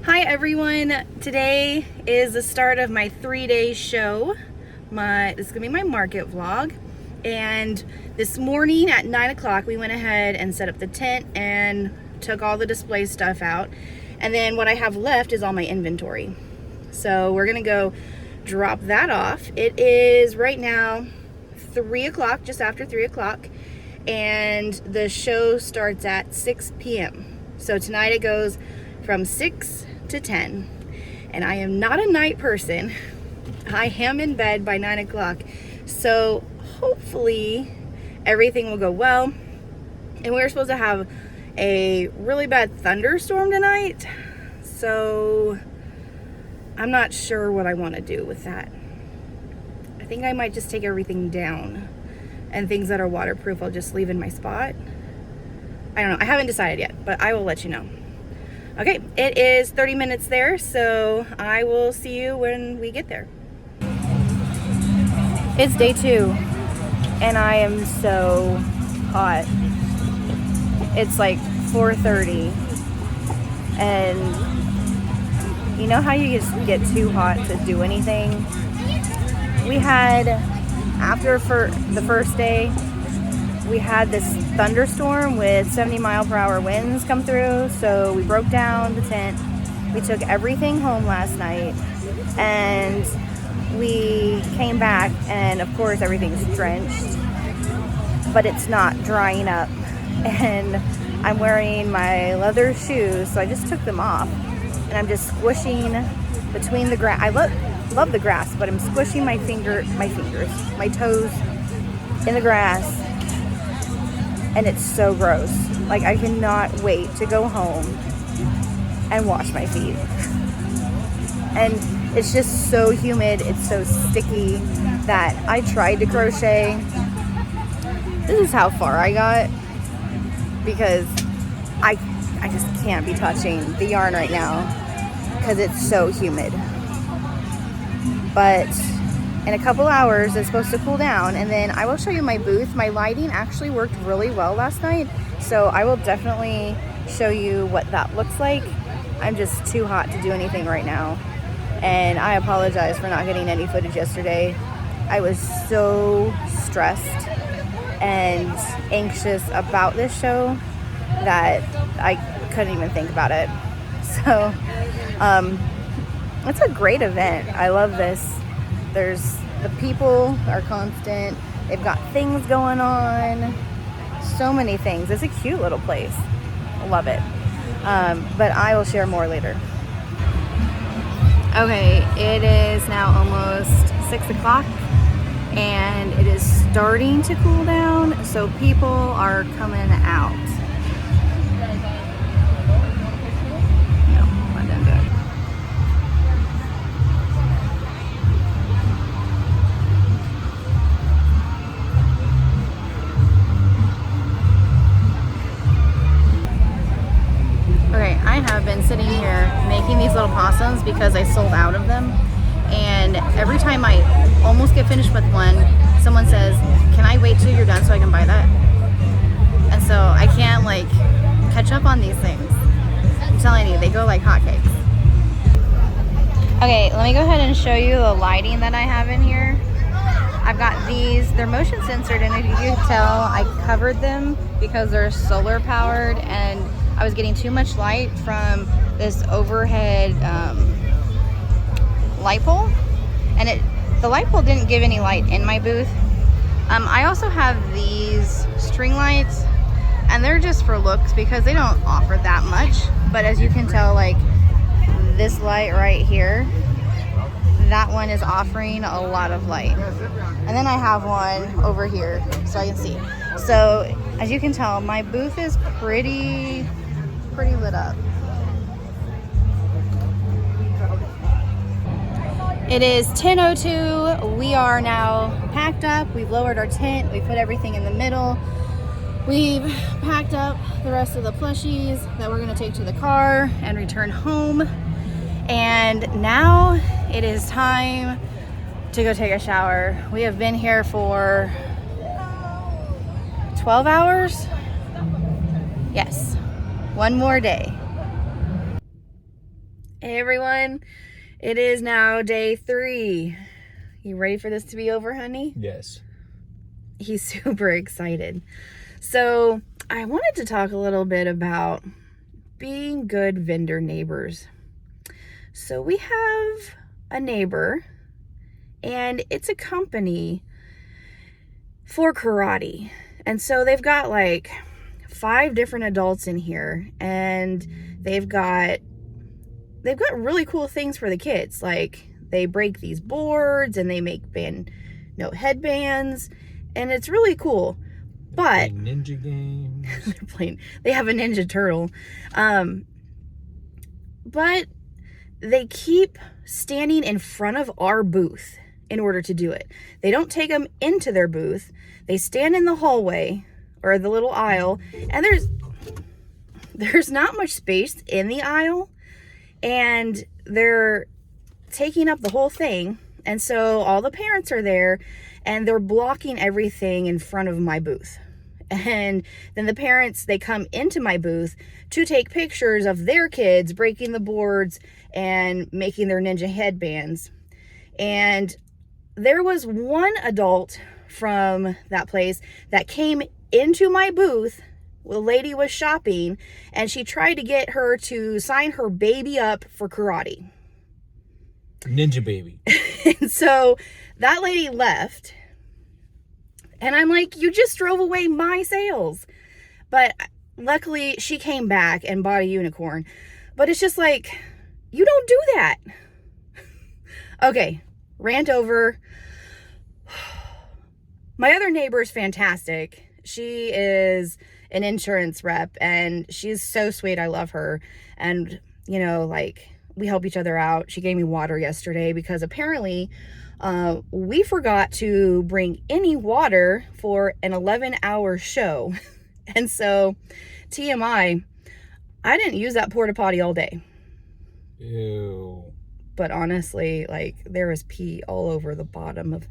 Hi everyone, today is the start of my 3-day show. This is gonna be my market vlog. And this morning at 9 o'clock, we went ahead and set up the tent and took all the display stuff out. And then what I have left is all my inventory. So we're gonna go drop that off. It is right now 3 o'clock, just after 3 o'clock. And the show starts at 6 p.m. So tonight it goes from 6 to 10, and I am not a night person. I am in bed by 9 o'clock, so hopefully everything will go well. And we're supposed to have a really bad thunderstorm tonight, so I'm not sure what I want to do with that. I think I might just take everything down, and things that are waterproof I'll just leave in my spot. I don't know, I haven't decided yet, but I will let you know. Okay, it is 30 minutes there, so I will see you when we get there. It's day 2, and I am so hot. It's like 4:30, and you know how you just get too hot to do anything? We had, after the first day, we had this thunderstorm with 70-mile-per-hour winds come through, so we broke down the tent. We took everything home last night, and we came back, and of course everything's drenched, but it's not drying up. And I'm wearing my leather shoes, so I just took them off, and I'm just squishing between the grass. I love the grass, but I'm squishing my toes in the grass. And it's so gross. Like, I cannot wait to go home and wash my feet. And it's just so humid, it's so sticky that I tried to crochet. This is how far I got, because I just can't be touching the yarn right now because it's so humid. But in a couple hours, it's supposed to cool down, and then I will show you my booth. My lighting actually worked really well last night, so I will definitely show you what that looks like. I'm just too hot to do anything right now, and I apologize for not getting any footage yesterday. I was so stressed and anxious about this show that I couldn't even think about it. So it's a great event. I love this. The people are constant. They've got things going on. So many things. It's a cute little place. I love it. But I will share more later. Okay, it is now almost 6 o'clock, and it is starting to cool down, so people are coming out. I have been sitting here making these little possums because I sold out of them, and every time I almost get finished with one, someone says, "Can I wait till you're done so I can buy that?" And so I can't like catch up on these things. I'm telling you, they go like hotcakes. Okay, let me go ahead and show you the lighting that I have in here. I've got these, they're motion censored, and if you can tell, I covered them because they're solar powered, and I was getting too much light from this overhead light pole, and the light pole didn't give any light in my booth. I also have these string lights, and they're just for looks because they don't offer that much, but as you can tell, like this light right here, that one is offering a lot of light. And then I have one over here so I can see. So as you can tell, my booth is pretty lit up. It is 10:02. We are now packed up. We've lowered our tent. We put everything in the middle. We've packed up the rest of the plushies that we're gonna take to the car and return home. And now it is time to go take a shower. We have been here for 12 hours. Yes, one more day. Hey everyone, it is now day 3. You ready for this to be over, honey? Yes. He's super excited. So I wanted to talk a little bit about being good vendor neighbors. So we have a neighbor, and it's a company for karate. And so they've got like 5 different adults in here, and they've got really cool things for the kids. Like they break these boards and they make band note headbands, and it's really cool. But ninja games. They have a Ninja Turtle. But they keep standing in front of our booth in order to do it. They don't take them into their booth. They stand in the hallway or the little aisle, and there's not much space in the aisle, and they're taking up the whole thing. And so all the parents are there, and they're blocking everything in front of my booth. And then the parents, they come into my booth to take pictures of their kids breaking the boards and making their ninja headbands. And there was one adult from that place that came into my booth. The lady was shopping, and she tried to get her to sign her baby up for karate. Ninja baby. And so that lady left, and I'm like, you just drove away my sales. But luckily she came back and bought a unicorn. But it's just like, you don't do that. Okay, rant over. My other neighbor is fantastic. She is an insurance rep, and she's so sweet. I love her. And, you know, like, we help each other out. She gave me water yesterday because apparently we forgot to bring any water for an 11-hour show. And so, TMI, I didn't use that porta potty all day. Ew. But honestly, like, there was pee all over the bottom of...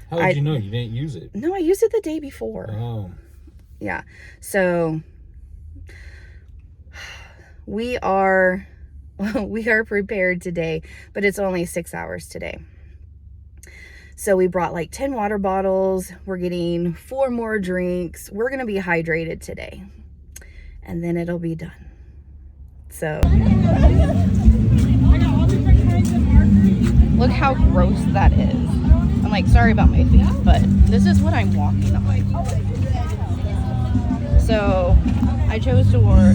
How did you know you didn't use it? No, I used it the day before. Oh. Yeah. So we are prepared today, but it's only 6 hours today. So we brought like 10 water bottles. We're getting 4 more drinks. We're going to be hydrated today, and then it'll be done. So look how gross that is. I'm like, sorry about my feet, but this is what I'm walking on. So I chose to wear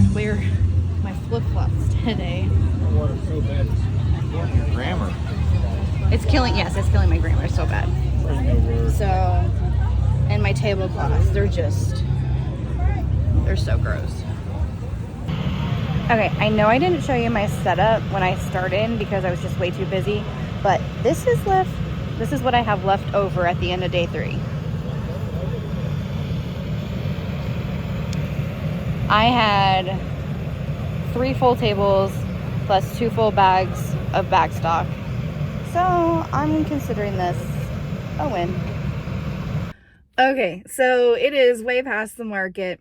my flip-flops today. So bad. Your grammar. It's killing my grammar so bad. So, and my tablecloths, they're so gross. Okay, I know I didn't show you my setup when I started because I was just way too busy, but this is what I have left over at the end of day 3. I had 3 full tables plus 2 full bags of bag stock. So I'm considering this a win. Okay, so it is way past the market,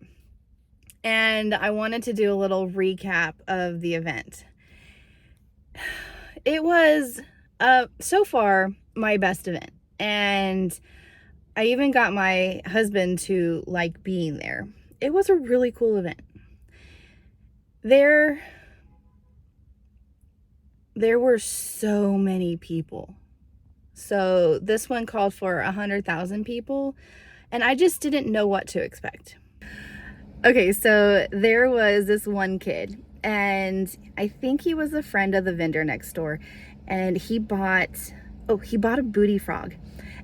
and I wanted to do a little recap of the event. It was so far my best event, and I even got my husband to like being there. It was a really cool event. There were so many people. So this one called for 100,000 people, and I just didn't know what to expect. Okay, so there was this one kid, and I think he was a friend of the vendor next door, and he bought a booty frog.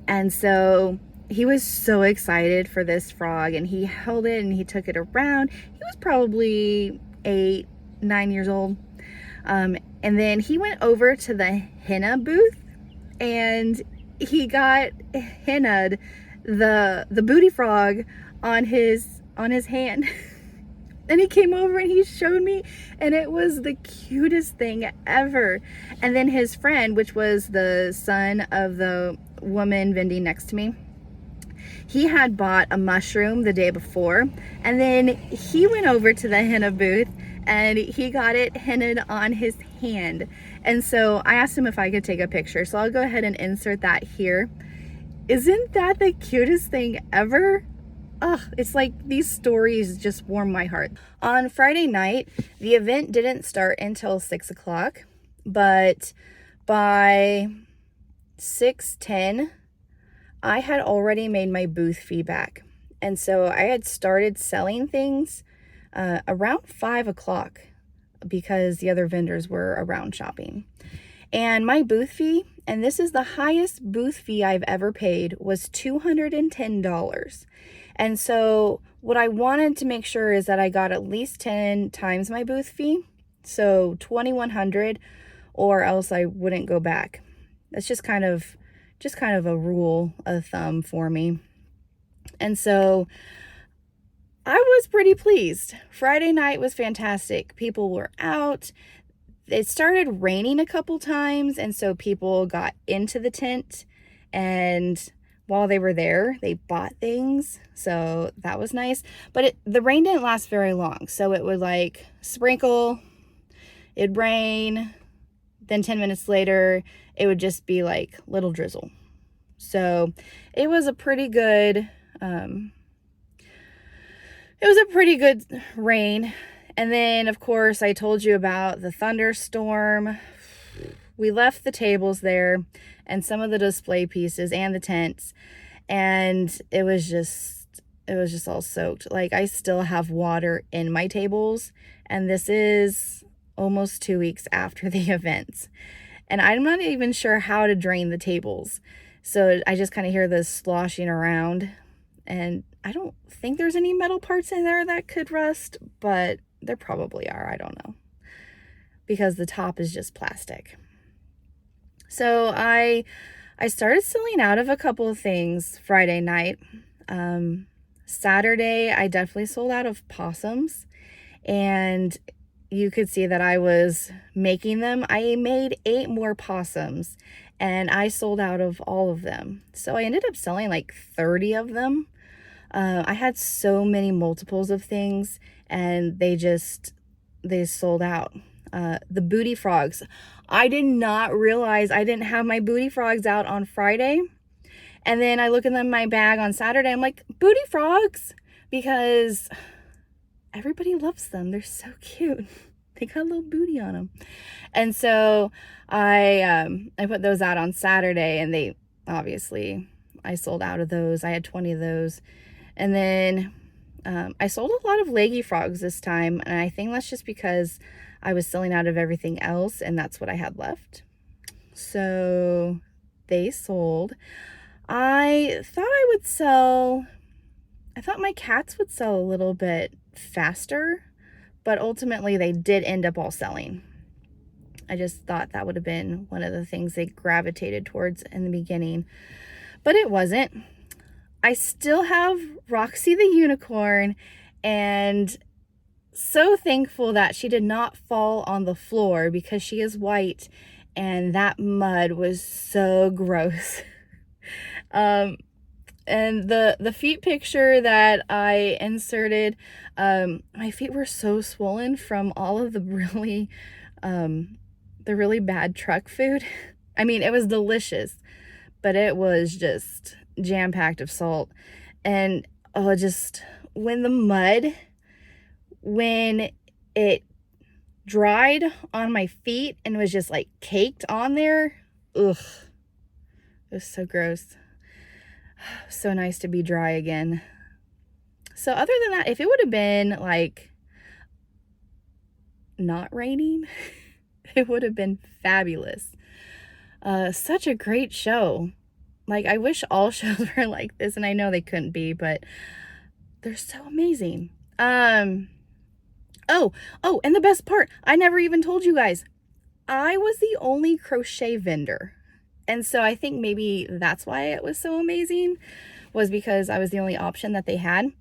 And so he was so excited for this frog, and he held it and he took it around. He was probably 8, 9 years old. And then he went over to the henna booth, and he got hennaed the booty frog on his hand. And he came over and he showed me, and it was the cutest thing ever. And then his friend, which was the son of the woman vending next to me, he had bought a mushroom the day before, and then he went over to the henna booth and he got it hinted on his hand. And so I asked him if I could take a picture. So I'll go ahead and insert that here. Isn't that the cutest thing ever? Ugh, it's like these stories just warm my heart. On Friday night, the event didn't start until 6 o'clock, but by 6:10, I had already made my booth fee back. And so I had started selling things around 5 o'clock because the other vendors were around shopping. And my booth fee, and this is the highest booth fee I've ever paid, was $210. And so what I wanted to make sure is that I got at least 10 times my booth fee, so $2,100, or else I wouldn't go back. That's just kind of a rule of thumb for me. And so I was pretty pleased. Friday night was fantastic. People were out. It started raining a couple times, and so people got into the tent, and while they were there, they bought things, so that was nice. But the rain didn't last very long, so it would like sprinkle, it'd rain, then 10 minutes later, it would just be like little drizzle. So it was a pretty good, rain. And then, of course, I told you about the thunderstorm. We left the tables there and some of the display pieces and the tents, and it was just all soaked. Like, I still have water in my tables, and this is almost 2 weeks after the events. And I'm not even sure how to drain the tables. So I just kind of hear this sloshing around, and I don't think there's any metal parts in there that could rust, but there probably are. I don't know, because the top is just plastic. So I started selling out of a couple of things Friday night. Saturday, I definitely sold out of possums, and you could see that I was making them. I made 8 more possums, and I sold out of all of them. So I ended up selling like 30 of them. I had so many multiples of things, and they sold out. The booty frogs. I did not realize I didn't have my booty frogs out on Friday. And then I look in my bag on Saturday. I'm like, booty frogs, because everybody loves them. They're so cute. They got a little booty on them. And so I put those out on Saturday, and they obviously, I sold out of those. I had 20 of those. And then I sold a lot of leggy frogs this time, and I think that's just because I was selling out of everything else, and that's what I had left. So they sold. I thought my cats would sell a little bit faster, but ultimately they did end up all selling. I just thought that would have been one of the things they gravitated towards in the beginning, but it wasn't. I still have Roxy the unicorn, and so thankful that she did not fall on the floor, because she is white and that mud was so gross. And the feet picture that I inserted, my feet were so swollen from all of the really bad truck food. I mean, it was delicious, but it was just jam-packed of salt. And just when it dried on my feet and was just like caked on there, ugh, it was so gross. So nice to be dry again. So other than that, if it would have been like not raining, it would have been fabulous. Such a great show. Like, I wish all shows were like this, and I know they couldn't be, but they're so amazing. Oh, and the best part, I never even told you guys, I was the only crochet vendor. And so I think maybe that's why it was so amazing, was because I was the only option that they had.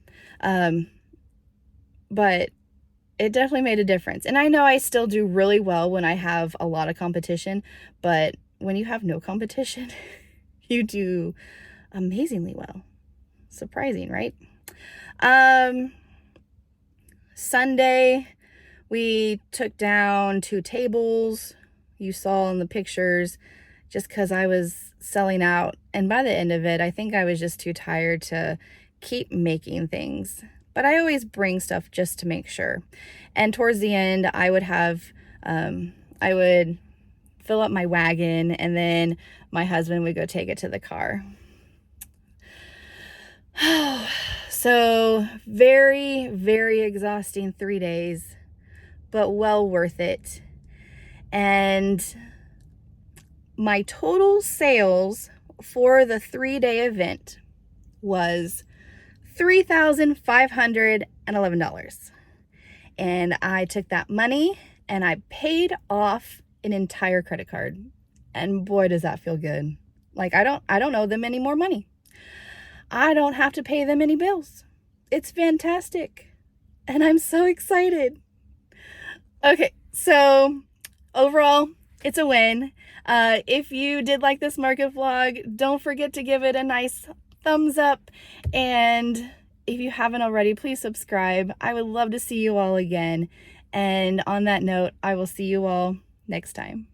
But it definitely made a difference. And I know I still do really well when I have a lot of competition, but when you have no competition, you do amazingly well. Surprising, right? Sunday We took down 2 tables you saw in the pictures just because I was selling out. And by the end of it, I think I was just too tired to keep making things. But I always bring stuff just to make sure. And towards the end, I would have, I would fill up my wagon, and then my husband would go take it to the car. So very, very exhausting 3 days, but well worth it. And my total sales for the 3-day event was $3,511. And I took that money and I paid off an entire credit card. And boy, does that feel good. Like I don't owe them any more money. I don't have to pay them any bills. It's fantastic. And I'm so excited. Okay, so overall, it's a win. If you did like this market vlog, don't forget to give it a nice thumbs up. And if you haven't already, please subscribe. I would love to see you all again. And on that note, I will see you all next time.